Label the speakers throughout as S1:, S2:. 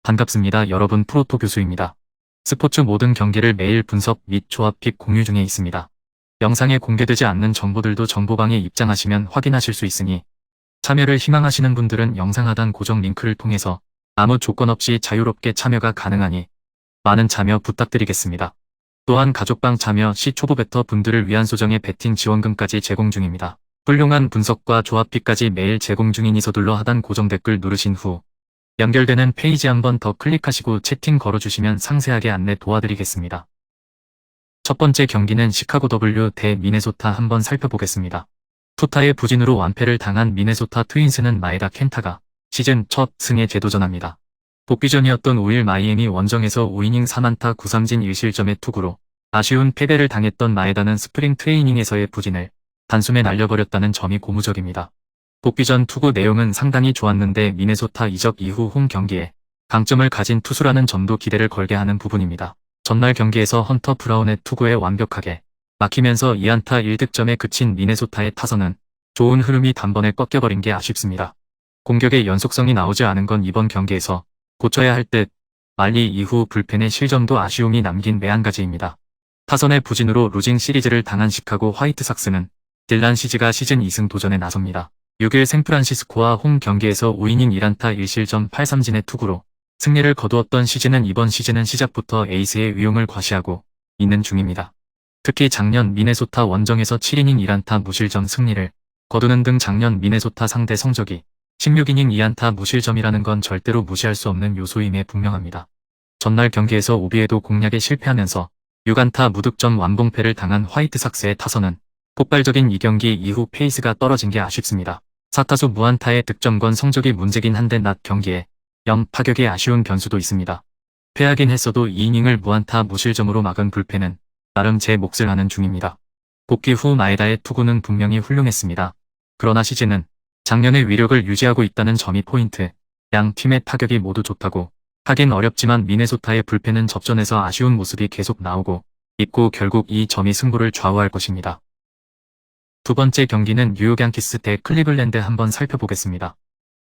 S1: 반갑습니다. 여러분, 프로토 교수입니다. 스포츠 모든 경기를 매일 분석 및 조합픽 공유 중에 있습니다. 영상에 공개되지 않는 정보들도 정보방에 입장하시면 확인하실 수 있으니 참여를 희망하시는 분들은 영상 하단 고정 링크를 통해서 아무 조건 없이 자유롭게 참여가 가능하니 많은 참여 부탁드리겠습니다. 또한 가족방 참여 시 초보 베터 분들을 위한 소정의 베팅 지원금까지 제공 중입니다. 훌륭한 분석과 조합픽까지 매일 제공 중이니 서둘러 하단 고정 댓글 누르신 후 연결되는 페이지 한번 더 클릭하시고 채팅 걸어주시면 상세하게 안내 도와드리겠습니다. 첫 번째 경기는 시카고 W 대 미네소타 한번 살펴보겠습니다. 투타의 부진으로 완패를 당한 미네소타 트윈스는 마에다 켄타가 시즌 첫 승에 재도전합니다. 복귀전이었던 5일 마이애미 원정에서 5이닝 4안타 9삼진 1실점의 투구로 아쉬운 패배를 당했던 마에다는 스프링 트레이닝에서의 부진을 단숨에 날려버렸다는 점이 고무적입니다. 복귀전 투구 내용은 상당히 좋았는데 미네소타 이적 이후 홈 경기에 강점을 가진 투수라는 점도 기대를 걸게 하는 부분입니다. 전날 경기에서 헌터 브라운의 투구에 완벽하게 막히면서 2안타 1득점에 그친 미네소타의 타선은 좋은 흐름이 단번에 꺾여버린 게 아쉽습니다. 공격의 연속성이 나오지 않은 건 이번 경기에서 고쳐야 할 듯 말리 이후 불펜의 실점도 아쉬움이 남긴 매한가지입니다. 타선의 부진으로 루징 시리즈를 당한 시카고 화이트삭스는 딜란 시즈가 시즌 2승 도전에 나섭니다. 6일 샌프란시스코와 홈 경기에서 5이닝 1안타 1실점 8삼진의 투구로 승리를 거두었던 시즈는 이번 시즌은 시작부터 에이스의 위용을 과시하고 있는 중입니다. 특히 작년 미네소타 원정에서 7이닝 1안타 무실점 승리를 거두는 등 작년 미네소타 상대 성적이 16이닝 2안타 무실점이라는 건 절대로 무시할 수 없는 요소임에 분명합니다. 전날 경기에서 오비에도 공략에 실패하면서 6안타 무득점 완봉패를 당한 화이트삭스의 타선은 폭발적인 이 경기 이후 페이스가 떨어진 게 아쉽습니다. 4타수 무안타의 득점권 성적이 문제긴 한데 낮 경기에 파격이 아쉬운 변수도 있습니다. 패하긴 했어도 2이닝을 무안타 무실점으로 막은 불펜은 나름 제 몫을 하는 중입니다. 복귀 후 마에다의 투구는 분명히 훌륭했습니다. 그러나 시즌은 작년의 위력을 유지하고 있다는 점이 포인트. 양 팀의 타격이 모두 좋다고 하긴 어렵지만 미네소타의 불펜은 접전에서 아쉬운 모습이 계속 나오고 있고 결국 이 점이 승부를 좌우할 것입니다. 두 번째 경기는 뉴욕 양키스 대 클리블랜드 한번 살펴보겠습니다.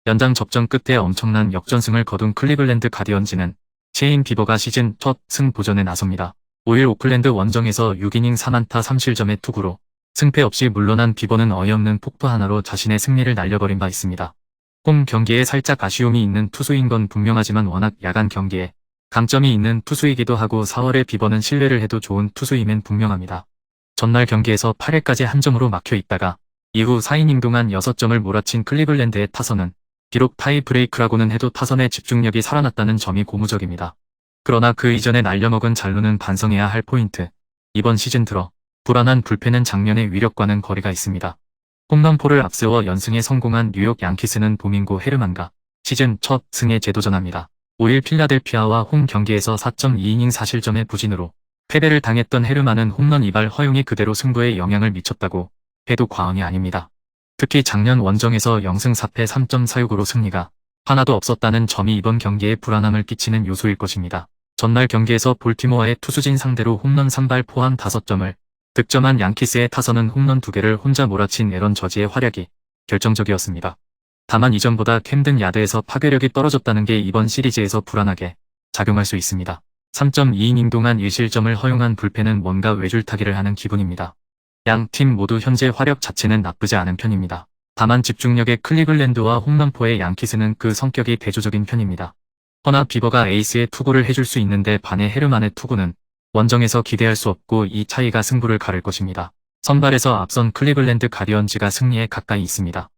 S1: 연장 접전 끝에 엄청난 역전승을 거둔 클리블랜드 가디언즈는 셰인 비버가 시즌 첫 승 도전에 나섭니다. 5일 오클랜드 원정에서 6이닝 3안타 3실점의 투구로 승패 없이 물러난 비버는 어이없는 폭투 하나로 자신의 승리를 날려버린 바 있습니다. 홈 경기에 살짝 아쉬움이 있는 투수인 건 분명하지만 워낙 야간 경기에 강점이 있는 투수이기도 하고 4월에 비버는 신뢰를 해도 좋은 투수임엔 분명합니다. 전날 경기에서 8회까지 한 점으로 막혀 있다가 이후 4이닝 동안 6점을 몰아친 클리블랜드의 타선은 비록 타이브레이크라고는 해도 타선의 집중력이 살아났다는 점이 고무적입니다. 그러나 그 이전에 날려먹은 잔루는 반성해야 할 포인트. 이번 시즌 들어 불안한 불펜은 작년의 위력과는 거리가 있습니다. 홈런포를 앞세워 연승에 성공한 뉴욕 양키스는 도밍고 헤르만과 시즌 첫 승에 재도전합니다. 5일 필라델피아와 홈 경기에서 4.2이닝 4실점의 부진으로 패배를 당했던 헤르만은 홈런 이발 허용이 그대로 승부에 영향을 미쳤다고 해도 과언이 아닙니다. 특히 작년 원정에서 0승 4패 3.46으로 승리가 하나도 없었다는 점이 이번 경기에 불안함을 끼치는 요소일 것입니다. 전날 경기에서 볼티모어의 투수진 상대로 홈런 3발 포함 5점을 득점한 양키스의 타선은 홈런 2개를 혼자 몰아친 에런 저지의 활약이 결정적이었습니다. 다만 이전보다 캠든 야드에서 파괴력이 떨어졌다는 게 이번 시리즈에서 불안하게 작용할 수 있습니다. 3.2이닝 동안 1실점을 허용한 불펜은 뭔가 외줄타기를 하는 기분입니다. 양 팀 모두 현재 화력 자체는 나쁘지 않은 편입니다. 다만 집중력의 클리블랜드와 홈런포의 양키스는 그 성격이 대조적인 편입니다. 허나 비버가 에이스의 투구를 해줄 수 있는데 반해 헤르만의 투구는 원정에서 기대할 수 없고 이 차이가 승부를 가를 것입니다. 선발에서 앞선 클리블랜드 가디언즈가 승리에 가까이 있습니다.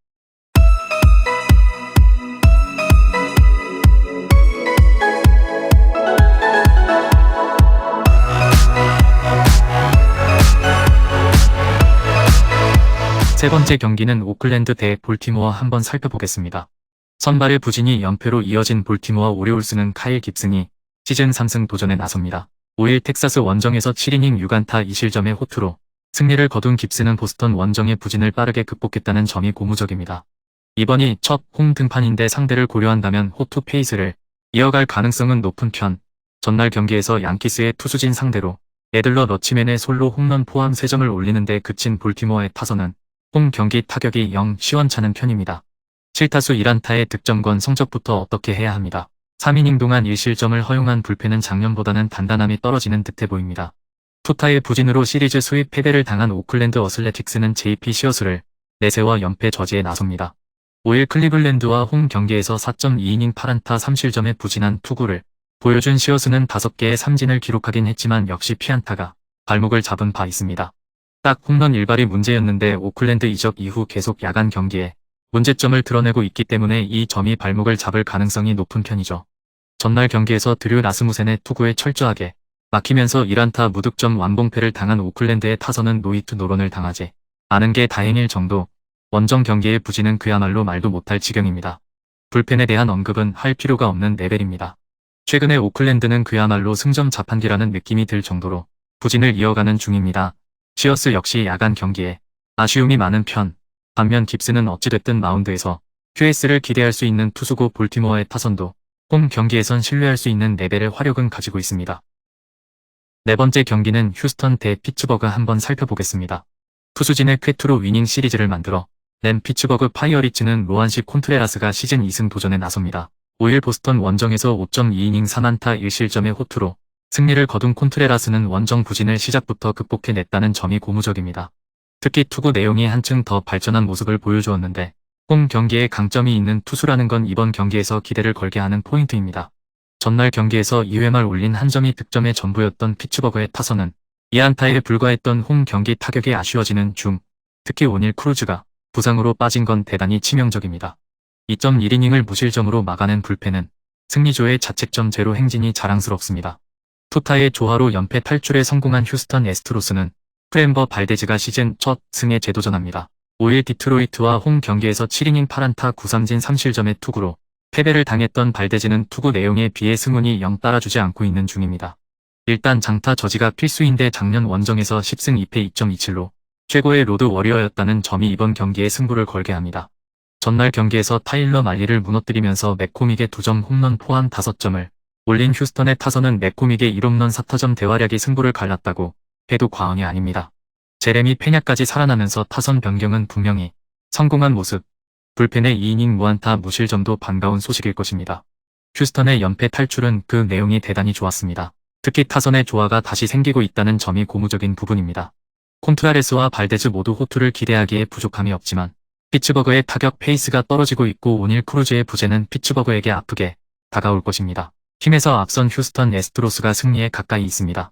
S1: 세 번째 경기는 오클랜드 대 볼티모어 한번 살펴보겠습니다. 선발의 부진이 연패로 이어진 볼티모어 오리올스는 카일 깁슨이 시즌 3승 도전에 나섭니다. 5일 텍사스 원정에서 7이닝 6안타 2실점의 호투로 승리를 거둔 깁슨은 보스턴 원정의 부진을 빠르게 극복했다는 점이 고무적입니다. 이번이 첫 홈 등판인데 상대를 고려한다면 호투 페이스를 이어갈 가능성은 높은 편. 전날 경기에서 양키스의 투수진 상대로 애들러 러치맨의 솔로 홈런 포함 3점을 올리는데 그친 볼티모어의 타선은 홈 경기 타격이 영 시원찮은 편입니다. 7타수 1안타의 득점권 성적부터 어떻게 해야 합니다. 3이닝 동안 1실점을 허용한 불펜은 작년보다는 단단함이 떨어지는 듯해 보입니다. 투타의 부진으로 시리즈 수입 패배를 당한 오클랜드 어슬레틱스는 JP 시어스를 내세워 연패 저지에 나섭니다. 5일 클리블랜드와 홈 경기에서 4.2이닝 8안타 3실점의 부진한 투구를 보여준 시어스는 5개의 삼진을 기록하긴 했지만 역시 피안타가 발목을 잡은 바 있습니다. 딱 홈런 1발이 문제였는데 오클랜드 이적 이후 계속 야간 경기에 문제점을 드러내고 있기 때문에 이 점이 발목을 잡을 가능성이 높은 편이죠. 전날 경기에서 드류 라스무센의 투구에 철저하게 막히면서 1안타 무득점 완봉패를 당한 오클랜드의 타선은 노히트 노런을 당하지 않은 게 다행일 정도. 원정 경기의 부진은 그야말로 말도 못할 지경입니다. 불펜에 대한 언급은 할 필요가 없는 레벨입니다. 최근에 오클랜드는 그야말로 승점 자판기라는 느낌이 들 정도로 부진을 이어가는 중입니다. 시어스 역시 야간 경기에 아쉬움이 많은 편. 반면 깁스는 어찌됐든 마운드에서 QS를 기대할 수 있는 투수고 볼티모어의 타선도 홈 경기에선 신뢰할 수 있는 레벨의 화력은 가지고 있습니다. 네 번째 경기는 휴스턴 대 피츠버그 한번 살펴보겠습니다. 투수진의 쾌투로 위닝 시리즈를 만들어 낸 피츠버그 파이어리츠는 로한시 콘트레라스가 시즌 2승 도전에 나섭니다. 5일 보스턴 원정에서 5.2이닝 3안타 1실점의 호투로 승리를 거둔 콘트레라스는 원정 부진을 시작부터 극복해냈다는 점이 고무적입니다. 특히 투구 내용이 한층 더 발전한 모습을 보여주었는데 홈 경기에 강점이 있는 투수라는 건 이번 경기에서 기대를 걸게 하는 포인트입니다. 전날 경기에서 2회 말 올린 한 점이 득점의 전부였던 피츠버그의 타선은 2안타에 불과했던 홈 경기 타격이 아쉬워지는 중 특히 오닐 크루즈가 부상으로 빠진 건 대단히 치명적입니다. 2.1이닝을 무실점으로 막아낸 불펜은 승리조의 자책점 제로 행진이 자랑스럽습니다. 투타의 조화로 연패 탈출에 성공한 휴스턴 애스트로스는 프렘버 발데즈가 시즌 첫 승에 재도전합니다. 5일 디트로이트와 홈 경기에서 7이닝 8안타 9삼진 3실점의 투구로 패배를 당했던 발데즈는 투구 내용에 비해 승운이 영 따라주지 않고 있는 중입니다. 일단 장타 저지가 필수인데 작년 원정에서 10승 2패 2.27로 최고의 로드 워리어였다는 점이 이번 경기에 승부를 걸게 합니다. 전날 경기에서 타일러 말리를 무너뜨리면서 맥코믹의 2점 홈런 포함 5점을 올린 휴스턴의 타선은 맥코믹의 1홈런 4타점 대활약이 승부를 갈랐다고 해도 과언이 아닙니다. 제레미 페냐까지 살아나면서 타선 변경은 분명히 성공한 모습. 불펜의 2이닝 무안타 무실점도 반가운 소식일 것입니다. 휴스턴의 연패 탈출은 그 내용이 대단히 좋았습니다. 특히 타선의 조화가 다시 생기고 있다는 점이 고무적인 부분입니다. 콘트라레스와 발데즈 모두 호투를 기대하기에 부족함이 없지만 피츠버그의 타격 페이스가 떨어지고 있고 오닐 크루즈의 부재는 피츠버그에게 아프게 다가올 것입니다. 팀에서 앞선 휴스턴 애스트로스가 승리에 가까이 있습니다.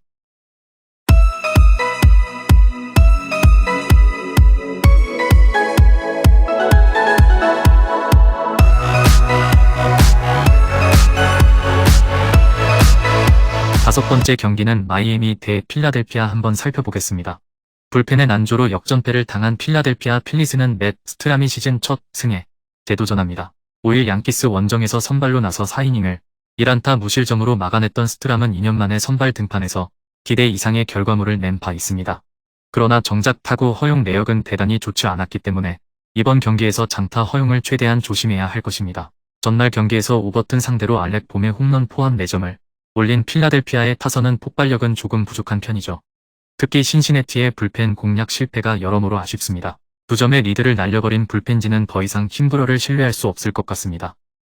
S1: 다섯 번째 경기는 마이애미 대 필라델피아 한번 살펴보겠습니다. 불펜의 난조로 역전패를 당한 필라델피아 필리스는 맷 스트람이 시즌 첫 승에 재도전합니다. 5일 양키스 원정에서 선발로 나서 4이닝을 1안타 무실점으로 막아냈던 스트람은 2년 만에 선발 등판에서 기대 이상의 결과물을 낸 바 있습니다. 그러나 정작 타구 허용 내역은 대단히 좋지 않았기 때문에 이번 경기에서 장타 허용을 최대한 조심해야 할 것입니다. 전날 경기에서 오버튼 상대로 알렉 봄의 홈런 포함 4점을 올린 필라델피아의 타선은 폭발력은 조금 부족한 편이죠. 특히 신시내티의 불펜 공략 실패가 여러모로 아쉽습니다. 2점의 리드를 날려버린 불펜진은 더 이상 킴브러를 신뢰할 수 없을 것 같습니다.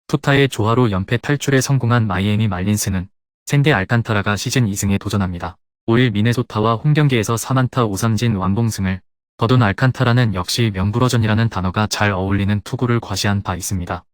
S1: 투타의 조화로 연패 탈출에 성공한 마이애미 말린스는 샌디 알칸타라가 시즌 2승에 도전합니다. 5일 미네소타와 홈경기에서 3안타 5삼진 완봉승을 거둔 알칸타라는 역시 명불허전이라는 단어가 잘 어울리는 투구를 과시한 바 있습니다.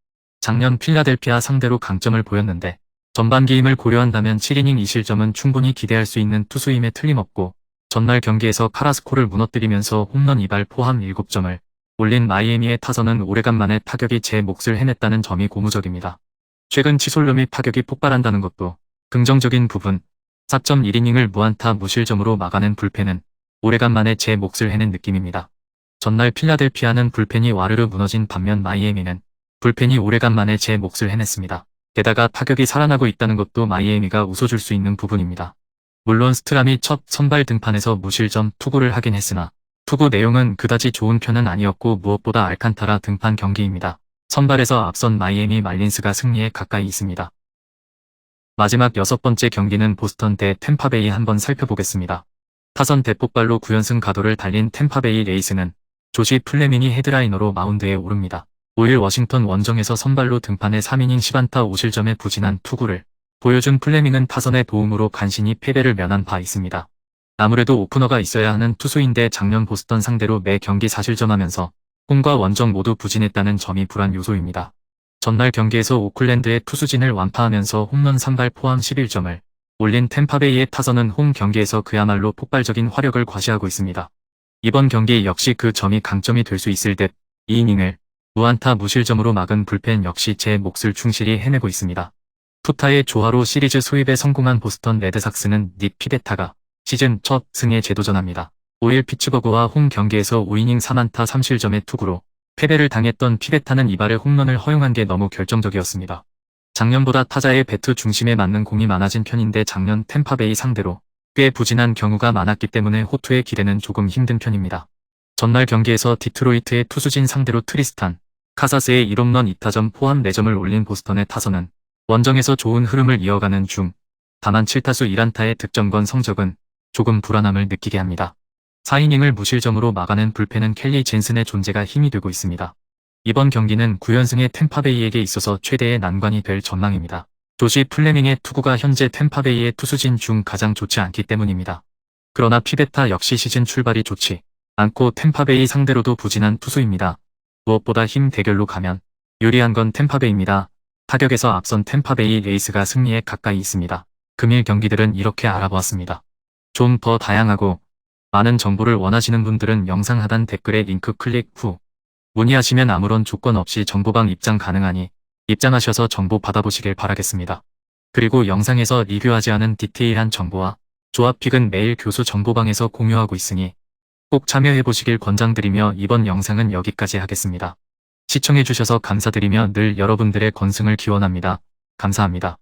S1: 작년 필라델피아 상대로 강점을 보였는데 전반기임을 고려한다면 7이닝 2실점은 충분히 기대할 수 있는 투수임에 틀림없고 전날 경기에서 카라스코를 무너뜨리면서 홈런 2발 포함 7점을 올린 마이애미의 타선은 오래간만에 타격이 제 몫을 해냈다는 점이 고무적입니다. 최근 치솔로 및 타격이 폭발한다는 것도 긍정적인 부분. 4.1이닝을 무안타 무실점으로 막아낸 불펜은 오래간만에 제 몫을 해낸 느낌입니다. 전날 필라델피아는 불펜이 와르르 무너진 반면 마이애미는 불펜이 오래간만에 제 몫을 해냈습니다. 게다가 타격이 살아나고 있다는 것도 마이애미가 웃어줄 수 있는 부분입니다. 물론 스트람이 첫 선발 등판에서 무실점 투구를 하긴 했으나 투구 내용은 그다지 좋은 편은 아니었고 무엇보다 알칸타라 등판 경기입니다. 선발에서 앞선 마이애미 말린스가 승리에 가까이 있습니다. 마지막 6번째 경기는 보스턴 대 템파베이 한번 살펴보겠습니다. 타선 대폭발로 9연승 가도를 달린 템파베이 레이스는 조시 플레밍이 헤드라이너로 마운드에 오릅니다. 5일 워싱턴 원정에서 선발로 등판해 3이닝 10안타 5실점의 부진한 투구를 보여준 플레밍은 타선의 도움으로 간신히 패배를 면한 바 있습니다. 아무래도 오프너가 있어야 하는 투수인데 작년 보스턴 상대로 매 경기 4실점하면서 홈과 원정 모두 부진했다는 점이 불안 요소입니다. 전날 경기에서 오클랜드의 투수진을 완파하면서 홈런 3발 포함 11점을 올린 템파베이의 타선은 홈 경기에서 그야말로 폭발적인 화력을 과시하고 있습니다. 이번 경기 역시 그 점이 강점이 될 수 있을 듯 2이닝을 무안타 무실점으로 막은 불펜 역시 제 몫을 충실히 해내고 있습니다. 투타의 조화로 시리즈 소입에 성공한 보스턴 레드삭스는 닉 피베타가 시즌 첫 승에 재도전합니다. 5일 피츠버그와 홈 경기에서 5이닝 3안타 3실점의 투구로 패배를 당했던 피베타는 이발의 홈런을 허용한 게 너무 결정적이었습니다. 작년보다 타자의 배트 중심에 맞는 공이 많아진 편인데 작년 템파베이 상대로 꽤 부진한 경우가 많았기 때문에 호투의 기대는 조금 힘든 편입니다. 전날 경기에서 디트로이트의 투수진 상대로 트리스탄 카사스의 1홈런 2타점 포함 4점을 올린 보스턴의 타선은 원정에서 좋은 흐름을 이어가는 중 다만 7타수 1안타의 득점권 성적은 조금 불안함을 느끼게 합니다. 4이닝을 무실점으로 막아낸 불펜은 켈리 젠슨의 존재가 힘이 되고 있습니다. 이번 경기는 9연승의 템파베이에게 있어서 최대의 난관이 될 전망입니다. 조시 플레밍의 투구가 현재 템파베이의 투수진 중 가장 좋지 않기 때문입니다. 그러나 피베타 역시 시즌 출발이 좋지 않고 템파베이 상대로도 부진한 투수입니다. 무엇보다 힘 대결로 가면 유리한 건 템파베이입니다. 타격에서 앞선 템파베이 레이스가 승리에 가까이 있습니다. 금일 경기들은 이렇게 알아보았습니다. 좀 더 다양하고 많은 정보를 원하시는 분들은 영상 하단 댓글에 링크 클릭 후 문의하시면 아무런 조건 없이 정보방 입장 가능하니 입장하셔서 정보 받아보시길 바라겠습니다. 그리고 영상에서 리뷰하지 않은 디테일한 정보와 조합픽은 매일 교수 정보방에서 공유하고 있으니 꼭 참여해보시길 권장드리며 이번 영상은 여기까지 하겠습니다. 시청해주셔서 감사드리며 늘 여러분들의 건승을 기원합니다. 감사합니다.